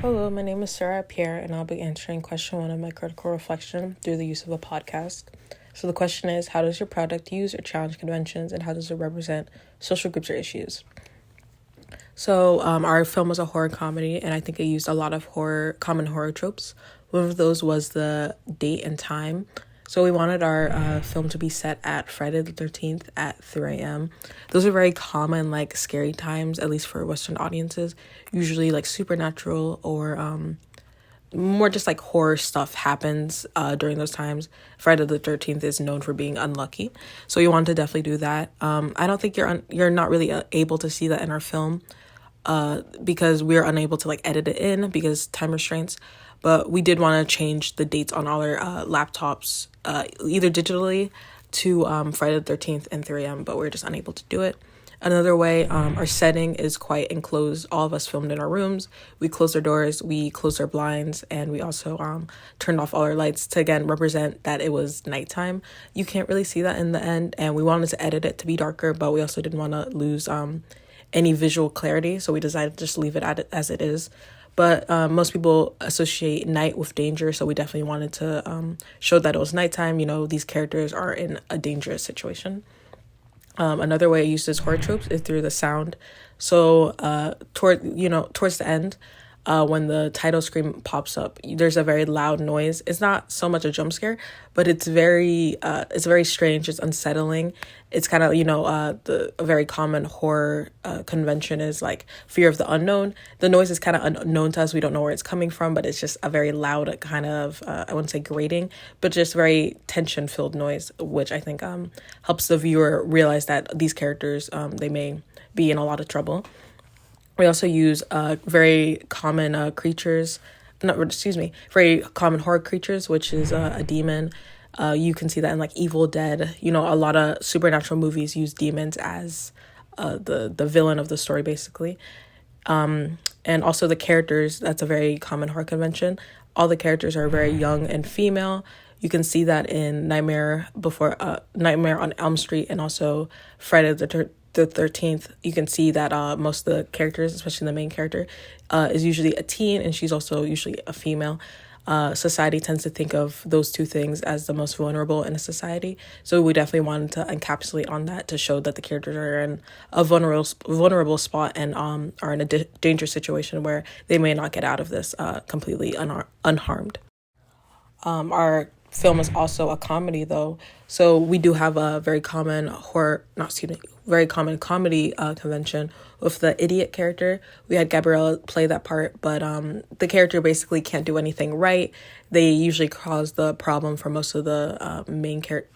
Hello, my name is Soraya Pierre, and I'll be answering question 1 of my critical reflection through the use of a podcast. So the question is, how does your product use or challenge conventions, and how does it represent social groups or issues? So our film was a horror comedy, and I think it used a lot of common horror tropes. One of those was the date and time. So we wanted our film to be set at Friday the 13th at 3 a.m. Those are very common, scary times, at least for Western audiences. Usually, supernatural or more just horror stuff happens during those times. Friday the 13th is known for being unlucky. So we wanted to definitely do that. I don't think you're not really able to see that in our film because we're unable to edit it in because time restraints. But we did want to change the dates on all our laptops, either digitally to Friday the 13th and 3 a.m., but we're just unable to do it. Another way, our setting is quite enclosed. All of us filmed in our rooms. We closed our doors, we closed our blinds, and we also turned off all our lights to, again, represent that it was nighttime. You can't really see that in the end, and we wanted to edit it to be darker, but we also didn't want to lose any visual clarity, so we decided to just leave it as it is. But most people associate night with danger, so we definitely wanted to show that it was nighttime. These characters are in a dangerous situation. Another way it uses horror tropes is through the sound. So towards the end, when the title screen pops up, there's a very loud noise. It's not so much a jump scare, but it's very strange. It's unsettling. It's kind of, a very common horror convention is fear of the unknown. The noise is kind of unknown to us. We don't know where it's coming from, but it's just a very loud kind of, I wouldn't say grating, but just very tension-filled noise, which I think helps the viewer realize that these characters, they may be in a lot of trouble. We also use very common very common horror creatures, which is a demon. You can see that in Evil Dead. A lot of supernatural movies use demons as the villain of the story, basically. And also the characters, that's a very common horror convention. All the characters are very young and female. You can see that in Nightmare on Elm Street, and also Friday the 13th. You can see that most of the characters, especially the main character, is usually a teen, and she's also usually a female. Society tends to think of those two things as the most vulnerable in a society, so we definitely wanted to encapsulate on that to show that the characters are in a vulnerable spot and are in a dangerous situation where they may not get out of this completely unharmed. Our film is also a comedy, though, so we do have a very common comedy convention with the idiot character. We had Gabriella play that part, but the character basically can't do anything right. They usually cause the problem for most of the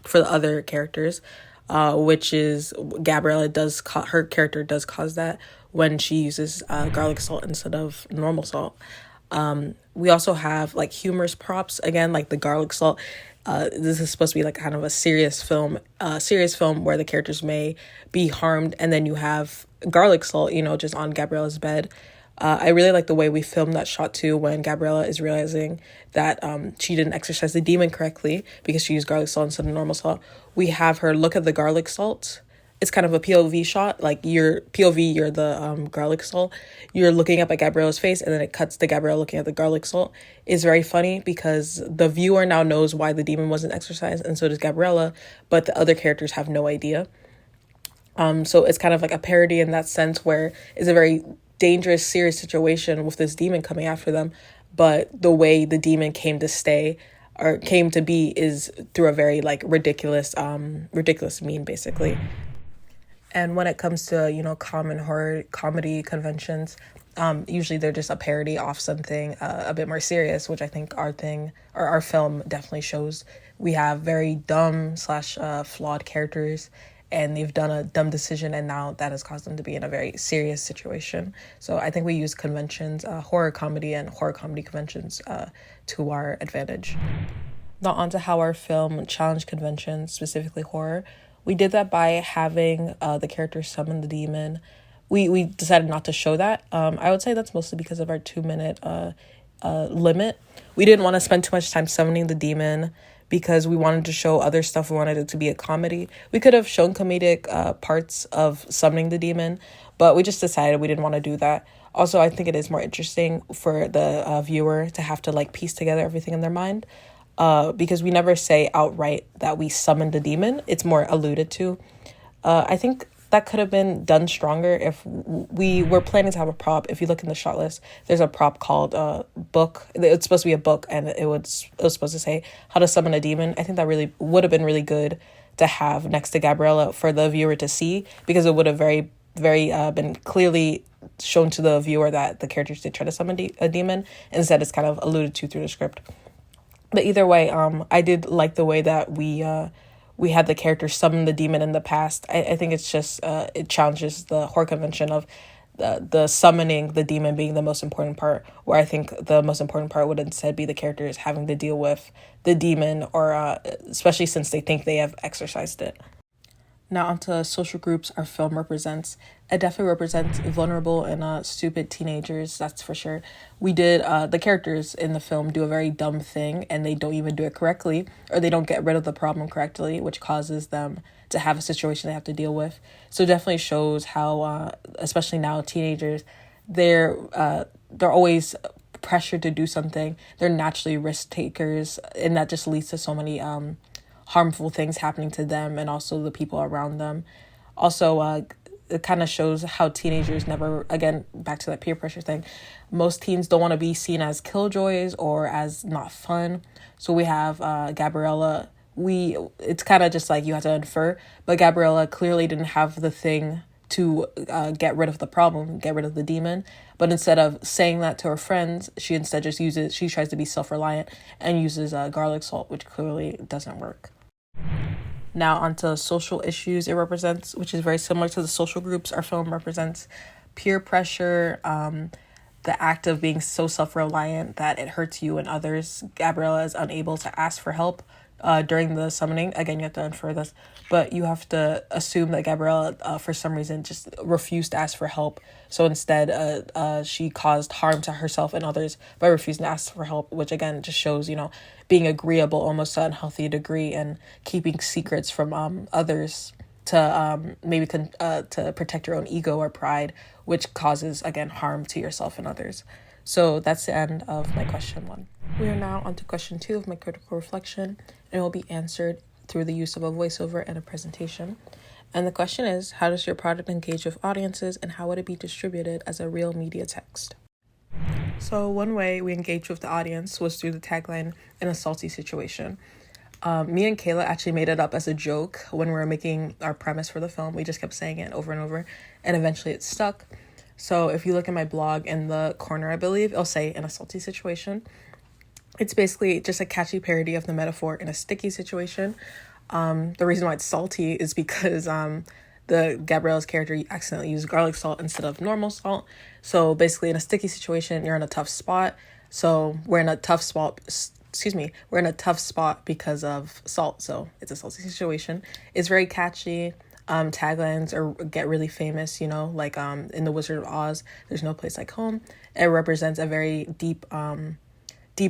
for the other characters, which is Gabriella her character does cause that when she uses garlic salt instead of normal salt. We also have humorous props, again, the garlic salt. This is supposed to be kind of a serious film where the characters may be harmed, and then you have garlic salt, just on Gabriella's bed. I really like the way we filmed that shot too, when Gabriella is realizing that she didn't exorcise the demon correctly because she used garlic salt instead of normal salt. We have her look at the garlic salt. It's kind of a POV shot, your POV, you're the garlic salt. You're looking up at Gabriella's face, and then it cuts to Gabriella looking at the garlic salt. It's very funny because the viewer now knows why the demon wasn't exorcised, and so does Gabriella, but the other characters have no idea. So it's kind of a parody in that sense, where it's a very dangerous, serious situation with this demon coming after them, but the way the demon came to be is through a very ridiculous mean, basically. And when it comes to, common horror comedy conventions, usually they're just a parody off something a bit more serious, which I think our film definitely shows. We have very dumb / flawed characters, and they've done a dumb decision, and now that has caused them to be in a very serious situation. So I think we use conventions, horror comedy and horror comedy conventions to our advantage. Now on to how our film challenged conventions, specifically horror. We did that by having the characters summon the demon. We decided not to show that. I would say that's mostly because of our 2-minute limit. We didn't want to spend too much time summoning the demon because we wanted to show other stuff. We wanted it to be a comedy. We could have shown comedic parts of summoning the demon, but we just decided we didn't want to do that. Also, I think it is more interesting for the viewer to have to like piece together everything in their mind, because we never say outright that we summoned a demon. It's more alluded to. I think that could have been done stronger if we were planning to have a prop. If you look in the shot list, there's a prop called book. It's supposed to be a book, and it was supposed to say how to summon a demon. I think that really would have been really good to have next to Gabriella for the viewer to see, because it would have very been clearly shown to the viewer that the characters did try to summon a demon. Instead, it's kind of alluded to through the script. But either way, I did like the way that we had the character summon the demon in the past. I think it's just it challenges the horror convention of the summoning the demon being the most important part, where I think the most important part would instead be the characters having to deal with the demon, or especially since they think they have exorcised it. Now onto social groups our film represents. It definitely represents vulnerable and stupid teenagers, that's for sure. We did, the characters in the film do a very dumb thing, and they don't even do it correctly, or they don't get rid of the problem correctly, which causes them to have a situation they have to deal with. So it definitely shows how, especially now, teenagers, they're always pressured to do something. They're naturally risk takers, and that just leads to so many harmful things happening to them and also the people around them. Also, it kind of shows how teenagers never, again, back to that peer pressure thing, most teens don't want to be seen as killjoys or as not fun. So we have Gabriella. It's kind of just like you have to infer, but Gabriella clearly didn't have the thing to get rid of the problem, get rid of the demon. But instead of saying that to her friends, she instead just she tries to be self-reliant and uses garlic salt, which clearly doesn't work. Now onto social issues it represents, which is very similar to the social groups our film represents. Peer pressure, the act of being so self-reliant that it hurts you and others. Gabriella is unable to ask for help during the summoning. Again, you have to infer this, but you have to assume that Gabriella, for some reason, just refused to ask for help. So instead, she caused harm to herself and others by refusing to ask for help, which again just shows, being agreeable almost to an unhealthy degree and keeping secrets from others to maybe to protect your own ego or pride, which causes, again, harm to yourself and others. So that's the end of my question 1. We are now on to question 2 of my critical reflection, and it will be answered through the use of a voiceover and a presentation. And the question is, how does your product engage with audiences, and how would it be distributed as a real media text? So one way we engaged with the audience was through the tagline, "In a salty situation." Me and Kayla actually made it up as a joke when we were making our premise for the film. We just kept saying it over and over, and eventually it stuck. So if you look at my blog in the corner, I believe, it'll say "in a salty situation." It's basically just a catchy parody of the metaphor "in a sticky situation." The reason why it's salty is because the Gabriella's character accidentally used garlic salt instead of normal salt. So basically, in a sticky situation, you're in a tough spot. So we're in a tough spot. We're in a tough spot because of salt. So it's a salty situation. It's very catchy. Taglines get really famous, like in The Wizard of Oz, "There's no place like home." It represents a very deep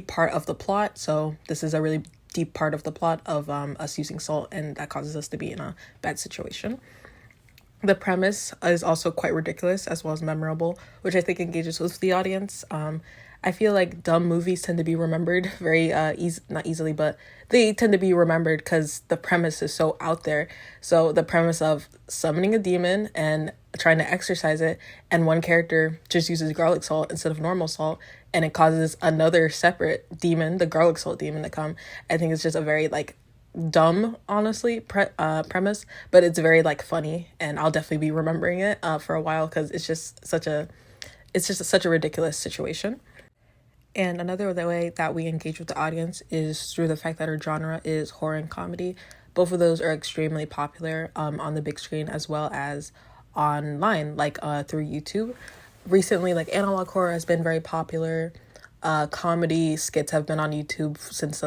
part of the plot. So this is a really deep part of the plot of us using salt, and that causes us to be in a bad situation. The premise is also quite ridiculous as well as memorable, which I think engages with the audience. I feel like dumb movies tend to be remembered very not easily, but they tend to be remembered because the premise is so out there. So the premise of summoning a demon and trying to exorcise it, and one character just uses garlic salt instead of normal salt, and it causes another separate demon, the garlic salt demon, to come. I think it's just a very dumb, honestly, premise, but it's very funny, and I'll definitely be remembering it for a while because it's just such a ridiculous situation. And another way that we engage with the audience is through the fact that our genre is horror and comedy. Both of those are extremely popular on the big screen as well as online, through YouTube. Recently, analog horror has been very popular. Comedy skits have been on YouTube since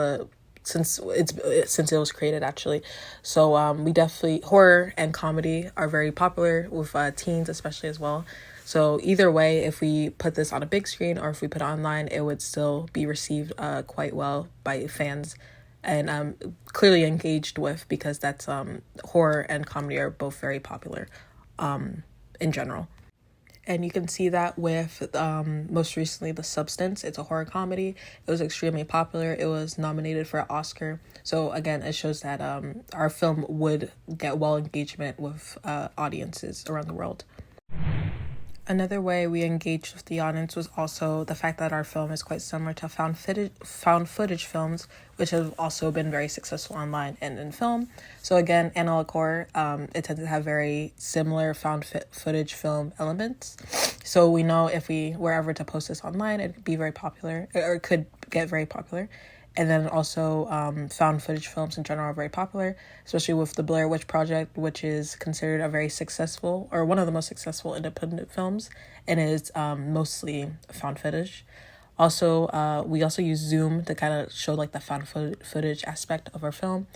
it was created, actually. So we definitely, horror and comedy are very popular with teens especially as well. So either way, if we put this on a big screen or if we put it online, it would still be received quite well by fans and clearly engaged with, because that's horror and comedy are both very popular in general. And you can see that with most recently The Substance. It's a horror comedy. It was extremely popular. It was nominated for an Oscar. So again, it shows that our film would get well engagement with audiences around the world. Another way we engaged with the audience was also the fact that our film is quite similar to found footage films, which have also been very successful online and in film. So again, analog horror, it tends to have very similar found footage film elements. So we know if we were ever to post this online, it'd be very popular, or it could get very popular. And then also found footage films in general are very popular, especially with the Blair Witch Project, which is considered a very successful, or one of the most successful independent films, and is mostly found footage. Also, we also use Zoom to kind of show like the found footage aspect of our film.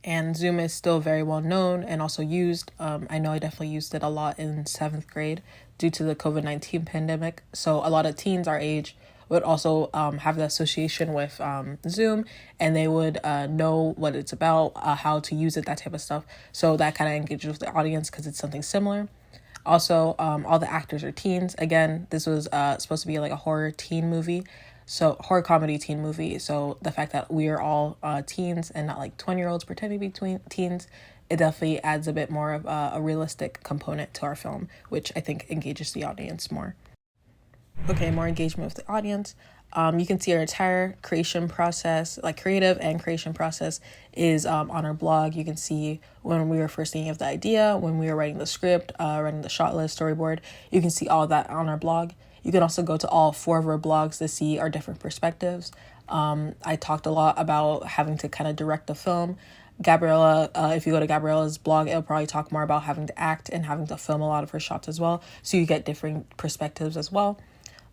And Zoom is still very well known and also used. I know I definitely used it a lot in 7th grade due to the COVID-19 pandemic. So a lot of teens our age would also have the association with Zoom, and they would know what it's about, how to use it, that type of stuff. So that kind of engages with the audience because it's something similar. Also, all the actors are teens. Again, this was supposed to be like a horror teen movie. So horror comedy teen movie. So the fact that we are all teens and not like 20-year-olds pretending to be teens, it definitely adds a bit more of a realistic component to our film, which I think engages the audience more. Okay, more engagement with the audience. You can see our entire creation process, like creative and creation process, is on our blog. You can see when we were first thinking of the idea, when we were writing the script, writing the shot list, storyboard. You can see all that on our blog. You can also go to all 4 of our blogs to see our different perspectives. I talked a lot about having to kind of direct the film. Gabriella, if you go to Gabriella's blog, it'll probably talk more about having to act and having to film a lot of her shots as well. So you get different perspectives as well.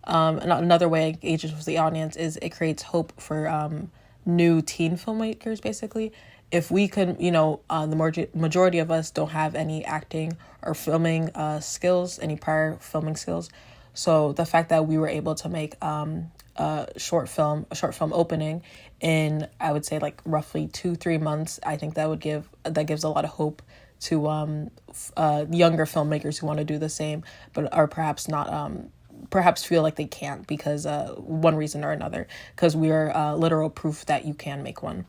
And another way it engages with the audience is it creates hope for new teen filmmakers, basically. If we could, the majority of us don't have any acting or filming skills, any prior filming skills. So the fact that we were able to make a short film opening in, I would say, like roughly 2-3 months, I think that gives a lot of hope to younger filmmakers who want to do the same, but are perhaps not perhaps feel like they can't because one reason or another, because we are literal proof that you can make one.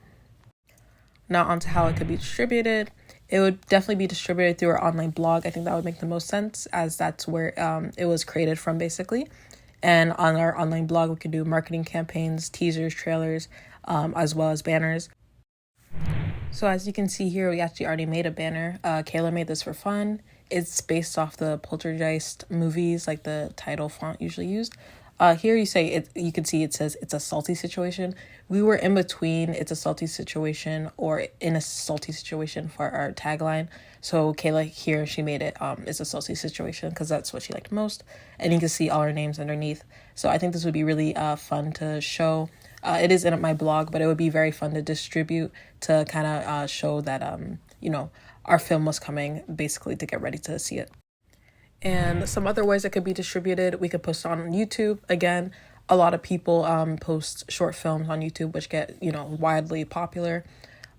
Now onto how it could be distributed. It would definitely be distributed through our online blog. I think that would make the most sense, as that's where it was created from, basically. And on our online blog, we can do marketing campaigns, teasers, trailers, as well as banners. So as you can see here, we actually already made a banner. Kayla made this for fun. It's based off the Poltergeist movies, like the title font usually used. Here you can see it says it's a salty situation. We were in between it's a salty situation or in a salty situation for our tagline. So Kayla here, she made it it's a salty situation because that's what she liked most. And you can see all our names underneath. So I think this would be really fun to show. It is in my blog, but it would be very fun to distribute to kind of show that, our film was coming, basically to get ready to see it. And some other ways it could be distributed, we could post on YouTube. Again, a lot of people post short films on YouTube, which get, widely popular.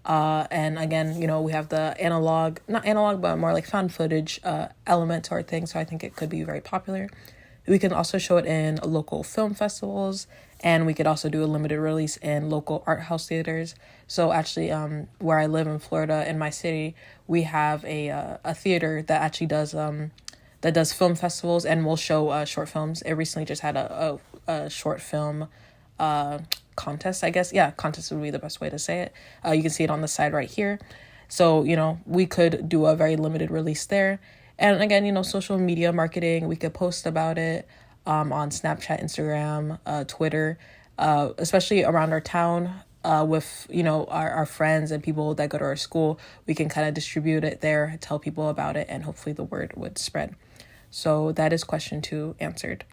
And again, we have the not analog, but more like found footage element to our thing. So I think it could be very popular. We can also show it in local film festivals, and we could also do a limited release in local art house theaters. So actually, where I live in Florida, in my city, we have a theater that actually does film festivals and will show short films. It recently just had a short film contest, I guess. Yeah, contest would be the best way to say it. You can see it on the side right here. So, we could do a very limited release there. And again, social media marketing, we could post about it on Snapchat, Instagram, Twitter, especially around our town with, our friends and people that go to our school. We can kind of distribute it there, tell people about it, and hopefully the word would spread. So that is question 2 answered.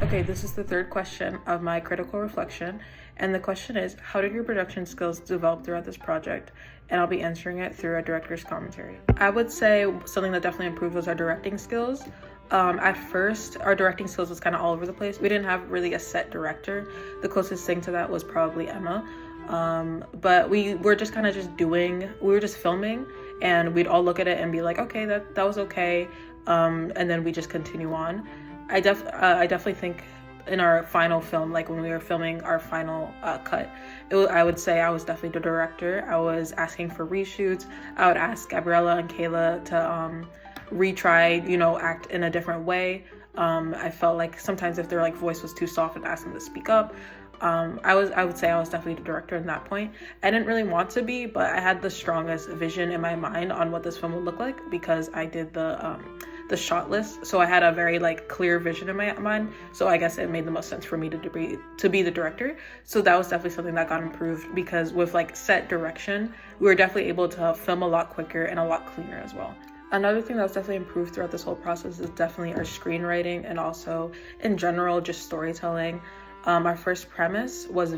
Okay, this is the 3rd question of my critical reflection. And the question is, how did your production skills develop throughout this project? And I'll be answering it through a director's commentary. I would say something that definitely improved was our directing skills. At first, our directing skills was kind of all over the place. We didn't have really a set director. The closest thing to that was probably Emma. But we were just kind of we were just filming, and we'd all look at it and be like, okay, that was okay. and then we just continue on. I definitely think in our final film, like when we were filming our final cut, I would say I was definitely the director. I was asking for reshoots. I would ask Gabriella and Kayla to retry, act in a different way. I felt like sometimes if their like voice was too soft, I'd ask them to speak up. I would say I was definitely the director in that point. I didn't really want to be, but I had the strongest vision in my mind on what this film would look like because I did the shot list, so I had a very like clear vision in my mind. So I guess it made the most sense for me to be the director. So that was definitely something that got improved because with like set direction, we were definitely able to film a lot quicker and a lot cleaner as well. Another thing that was definitely improved throughout this whole process is definitely our screenwriting and also in general just storytelling. Our first premise was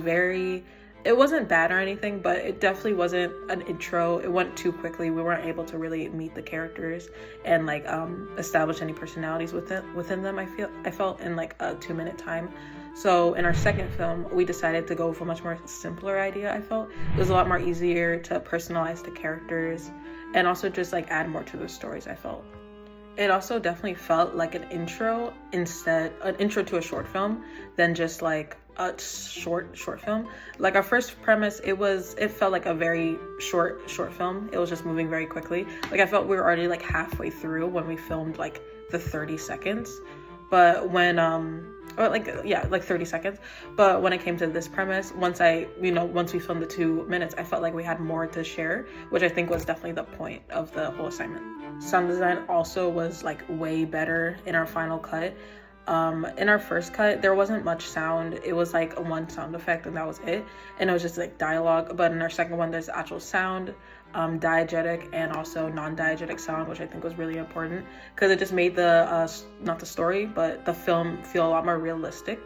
it wasn't bad or anything, but it definitely wasn't an intro. It went too quickly. We weren't able to really meet the characters and like establish any personalities within them. I felt in like a 2-minute time. So in our second film, we decided to go with a much more simpler idea. I felt it was a lot more easier to personalize the characters and also just like add more to the stories. I felt it also definitely felt like an intro to a short film than just like a short film. Like our first premise, it felt like a very short film. It was just moving very quickly. Like I felt we were already like halfway through when we filmed like the 30 seconds. But when like 30 seconds. But when it came to this premise, once we filmed the 2 minutes, I felt like we had more to share, which I think was definitely the point of the whole assignment. Sound design also was like way better in our final cut. In our first cut, there wasn't much sound. It was like one sound effect and that was it. And it was just like dialogue. But in our second one, there's actual sound, diegetic and also non-diegetic sound, which I think was really important because it just made not the story, but the film feel a lot more realistic.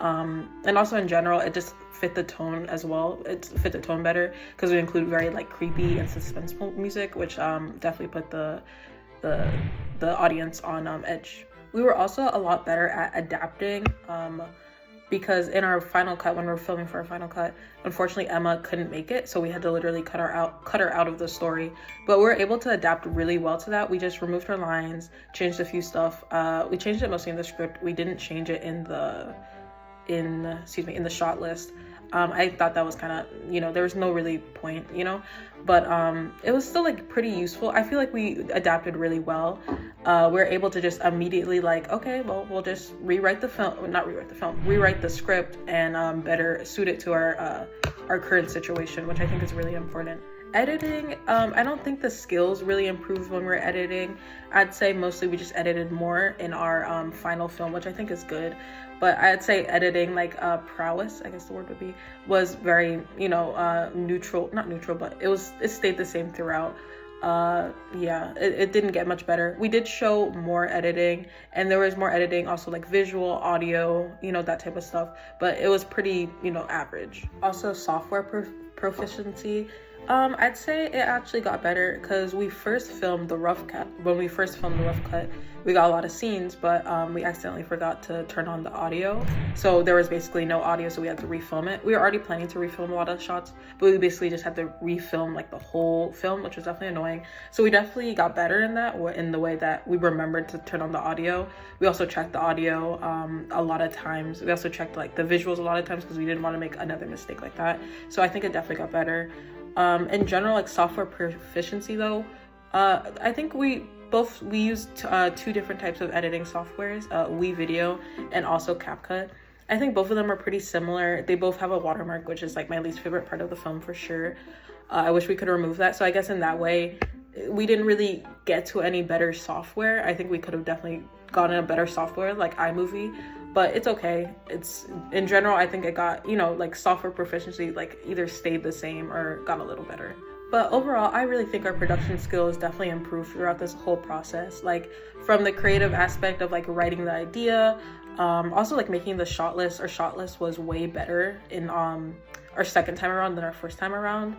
And also in general, it just fit the tone as well. It fit the tone better because we include very like creepy and suspenseful music, which definitely put the audience on edge. We were also a lot better at adapting because in our final cut, when we were filming for our final cut, unfortunately Emma couldn't make it, so we had to literally cut her out of the story. But we were able to adapt really well to that. We just removed her lines, changed a few stuff. We changed it mostly in the script. We didn't change it in the shot list. I thought that was kind of, there was no really point, but it was still like pretty useful. I feel like we adapted really well. We're able to just immediately like, okay, well, we'll just rewrite the script and better suit it to our current situation, which I think is really important. Editing, I don't think the skills really improved when we were editing. I'd say mostly we just edited more in our final film, which I think is good. But I'd say editing, like prowess, I guess the word would be, was very, not neutral, but it stayed the same throughout. It didn't get much better. We did show more editing, and there was more editing, also like visual, audio, that type of stuff. But it was pretty, average. Also, software proficiency. I'd say it actually got better because when we first filmed the rough cut, we got a lot of scenes, but we accidentally forgot to turn on the audio. So there was basically no audio, so we had to refilm it. We were already planning to refilm a lot of shots, but we basically just had to refilm like the whole film, which was definitely annoying. So we definitely got better in that, in the way that we remembered to turn on the audio. We also checked the audio a lot of times. We also checked like the visuals a lot of times because we didn't want to make another mistake like that. So I think it definitely got better. In general, like software proficiency though, I think we used 2 different types of editing softwares, WeVideo and also CapCut. I think both of them are pretty similar. They both have a watermark, which is like my least favorite part of the film for sure. I wish we could remove that. So I guess in that way, we didn't really get to any better software. I think we could have definitely gotten a better software like iMovie, but it's okay. It's in general, I think it got, like software proficiency like either stayed the same or got a little better. But overall, I really think our production skills definitely improved throughout this whole process. Like from the creative aspect of like writing the idea, also like making the shot list. Our shot list was way better in our second time around than our first time around.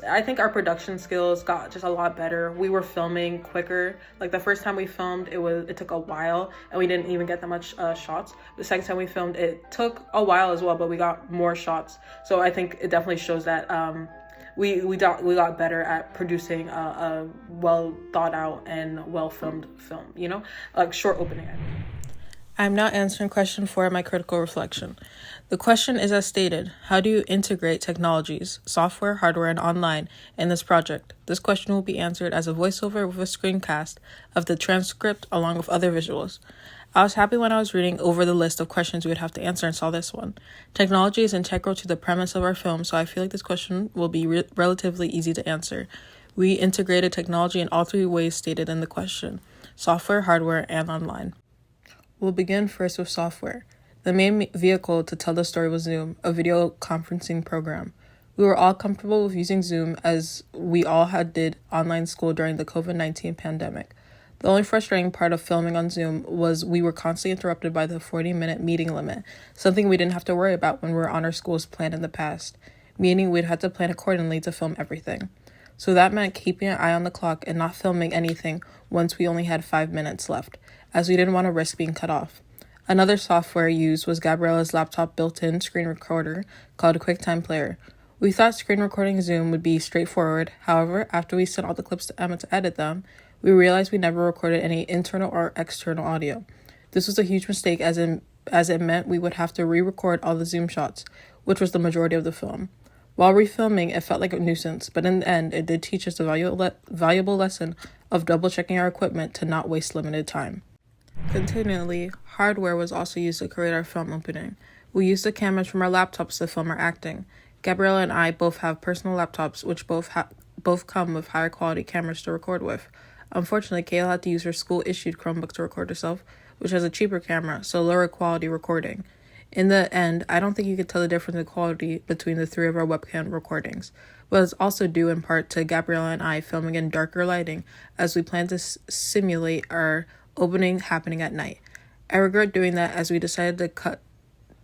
I think our production skills got just a lot better. We were filming quicker. Like the first time we filmed, it took a while and we didn't even get that much shots. The second time we filmed, it took a while as well, but we got more shots. So I think it definitely shows that we got better at producing a well thought out and well filmed film, like short opening. I'm now answering question 4 of my critical reflection. The question is as stated: how do you integrate technologies, software, hardware, and online in this project? This question will be answered as a voiceover with a screencast of the transcript along with other visuals. I was happy when I was reading over the list of questions we would have to answer and saw this one. Technology is integral to the premise of our film, so I feel like this question will be relatively easy to answer. We integrated technology in all 3 ways stated in the question: software, hardware, and online. We'll begin first with software. The main vehicle to tell the story was Zoom, a video conferencing program. We were all comfortable with using Zoom as we all did online school during the COVID-19 pandemic. The only frustrating part of filming on Zoom was we were constantly interrupted by the 40-minute meeting limit, something we didn't have to worry about when we were on our school's plan in the past, meaning we'd had to plan accordingly to film everything. So that meant keeping an eye on the clock and not filming anything once we only had 5 minutes left, as we didn't want to risk being cut off. Another software used was Gabriella's laptop built-in screen recorder called a QuickTime Player. We thought screen recording Zoom would be straightforward. However, after we sent all the clips to Emma to edit them, we realized we never recorded any internal or external audio. This was a huge mistake as it meant we would have to re-record all the Zoom shots, which was the majority of the film. While refilming, it felt like a nuisance, but in the end, it did teach us a valuable lesson of double-checking our equipment to not waste limited time. Continually, hardware was also used to create our film opening. We used the cameras from our laptops to film our acting. Gabriella and I both have personal laptops, which both come with higher quality cameras to record with. Unfortunately, Kayla had to use her school-issued Chromebook to record herself, which has a cheaper camera, so lower quality recording. In the end, I don't think you could tell the difference in quality between the 3 of our webcam recordings, but it's also due in part to Gabriella and I filming in darker lighting as we plan to simulate our opening happening at night. I regret doing that as we decided to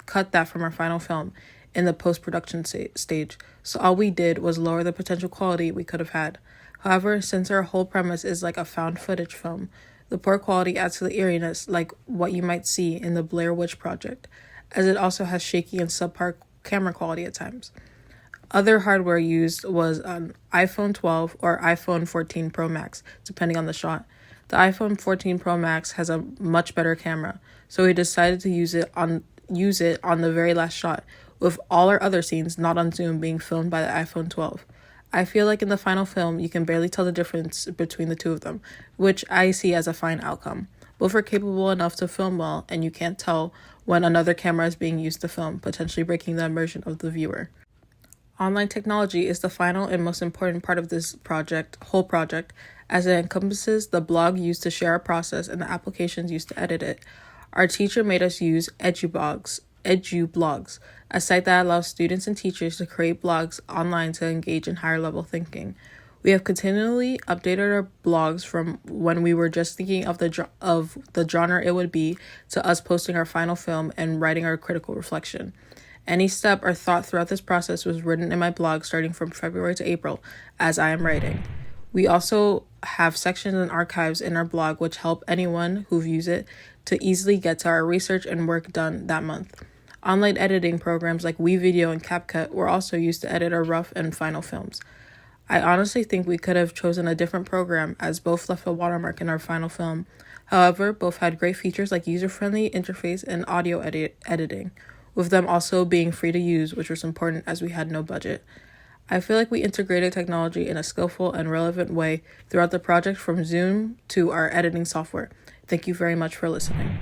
cut that from our final film in the post-production stage, so all we did was lower the potential quality we could have had. However, since our whole premise is like a found footage film, the poor quality adds to the eeriness like what you might see in the Blair Witch Project, as it also has shaky and subpar camera quality at times. Other hardware used was an iPhone 12 or iPhone 14 Pro Max, depending on the shot. The iPhone 14 Pro Max has a much better camera, so we decided to use it on the very last shot, with all our other scenes not on Zoom being filmed by the iPhone 12. I feel like in the final film, you can barely tell the difference between the 2 of them, which I see as a fine outcome. Both are capable enough to film well, and you can't tell when another camera is being used to film, potentially breaking the immersion of the viewer. Online technology is the final and most important part of this whole project, as it encompasses the blog used to share our process and the applications used to edit it. Our teacher made us use EduBlogs, a site that allows students and teachers to create blogs online to engage in higher level thinking. We have continually updated our blogs from when we were just thinking of the genre it would be to us posting our final film and writing our critical reflection. Any step or thought throughout this process was written in my blog starting from February to April as I am writing. We also have sections and archives in our blog which help anyone who views it to easily get to our research and work done that month. Online editing programs like WeVideo and CapCut were also used to edit our rough and final films. I honestly think we could have chosen a different program as both left a watermark in our final film. However, both had great features like user-friendly interface and audio editing, with them also being free to use, which was important as we had no budget. I feel like we integrated technology in a skillful and relevant way throughout the project from Zoom to our editing software. Thank you very much for listening.